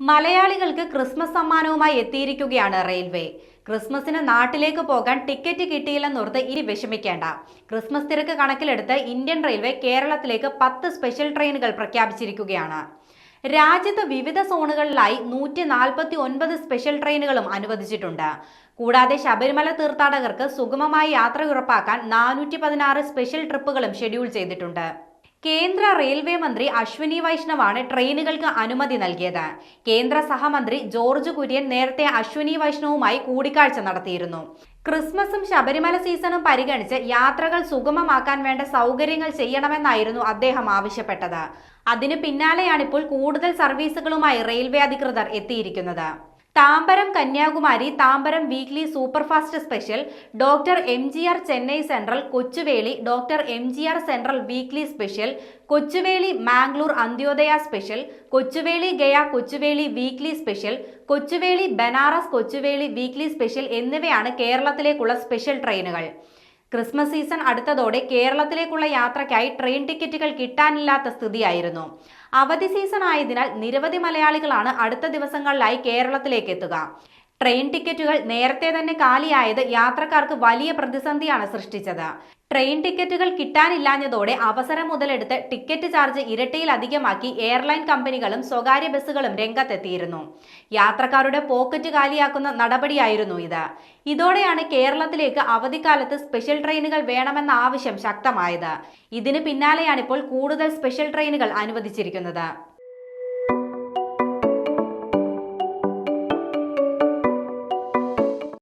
മലയാളികൾക്ക് ക്രിസ്മസ് സമ്മാനവുമായി എത്തിയിരിക്കുകയാണ് റെയിൽവേ. ക്രിസ്മസിന് നാട്ടിലേക്ക് പോകാൻ ടിക്കറ്റ് കിട്ടിയില്ലെന്നോർത്ത് ഇനി വിഷമിക്കേണ്ട. ക്രിസ്മസ് തിരക്ക് കണക്കിലെടുത്ത് ഇന്ത്യൻ റെയിൽവേ കേരളത്തിലേക്ക് 10 സ്പെഷ്യൽ ട്രെയിനുകൾ പ്രഖ്യാപിച്ചിരിക്കുകയാണ്. രാജ്യത്ത് വിവിധ സോണുകളിലായി 149 സ്പെഷ്യൽ ട്രെയിനുകളും അനുവദിച്ചിട്ടുണ്ട്. കൂടാതെ ശബരിമല തീർത്ഥാടകർക്ക് സുഗമമായി യാത്ര ഉറപ്പാക്കാൻ 416 സ്പെഷ്യൽ ട്രിപ്പുകളും ഷെഡ്യൂൾ ചെയ്തിട്ടുണ്ട്. കേന്ദ്ര റെയിൽവേ മന്ത്രി അശ്വിനി വൈഷ്ണവാണ് ട്രെയിനുകൾക്ക് അനുമതി നൽകിയത്. കേന്ദ്ര സഹമന്ത്രി ജോർജ് കുര്യൻ നേരത്തെ അശ്വിനി വൈഷ്ണവുമായി കൂടിക്കാഴ്ച നടത്തിയിരുന്നു. ക്രിസ്മസും ശബരിമല സീസണും പരിഗണിച്ച് യാത്രകൾ സുഗമമാക്കാൻ വേണ്ട സൗകര്യങ്ങൾ ചെയ്യണമെന്നായിരുന്നു അദ്ദേഹം ആവശ്യപ്പെട്ടത്. അതിനു പിന്നാലെയാണിപ്പോൾ കൂടുതൽ സർവീസുകളുമായി റെയിൽവേ അധികൃതർ എത്തിയിരിക്കുന്നത്. Tambaram Kanyakumari Tambaram weekly superfast special, doctor MGR Chennai central Kochuveli doctor MGR central weekly special, Kochuveli Mangalore Antyodaya special, Kochuveli Gaya Kochuveli weekly special, Kochuveli Banaras Kochuveli weekly special എന്നിവയാണ് കേരളത്തിലേക്കുള്ള സ്പെഷ്യൽ ട്രെയിനുകൾ. ക്രിസ്മസ് സീസൺ അടുത്തതോടെ കേരളത്തിലേക്കുള്ള യാത്രയ്ക്കായി ട്രെയിൻ ടിക്കറ്റുകൾ കിട്ടാനില്ലാത്ത സ്ഥിതിയായിരുന്നു. അവധി സീസൺ ആയതിനാൽ നിരവധി മലയാളികളാണ് അടുത്ത ദിവസങ്ങളിലായി കേരളത്തിലേക്ക് എത്തുക. ട്രെയിൻ ടിക്കറ്റുകൾ നേരത്തെ തന്നെ കാലിയായത് യാത്രക്കാർക്ക് വലിയ പ്രതിസന്ധിയാണ് സൃഷ്ടിച്ചത്. ട്രെയിൻ ടിക്കറ്റുകൾ കിട്ടാനില്ലാഞ്ഞതോടെ അവസരം മുതലെടുത്ത് ടിക്കറ്റ് ചാർജ് ഇരട്ടിയിലധികമാക്കി എയർലൈൻ കമ്പനികളും സ്വകാര്യ ബസ്സുകളും രംഗത്തെത്തിയിരുന്നു. യാത്രക്കാരുടെ പോക്കറ്റ് കാലിയാക്കുന്ന നടപടിയായിരുന്നു ഇത്. ഇതോടെയാണ് കേരളത്തിലേക്ക് അവധിക്കാലത്ത് സ്പെഷ്യൽ ട്രെയിനുകൾ വേണമെന്ന ആവശ്യം ശക്തമായത്. ഇതിന് പിന്നാലെയാണിപ്പോൾ കൂടുതൽ സ്പെഷ്യൽ ട്രെയിനുകൾ അനുവദിച്ചിരിക്കുന്നത്.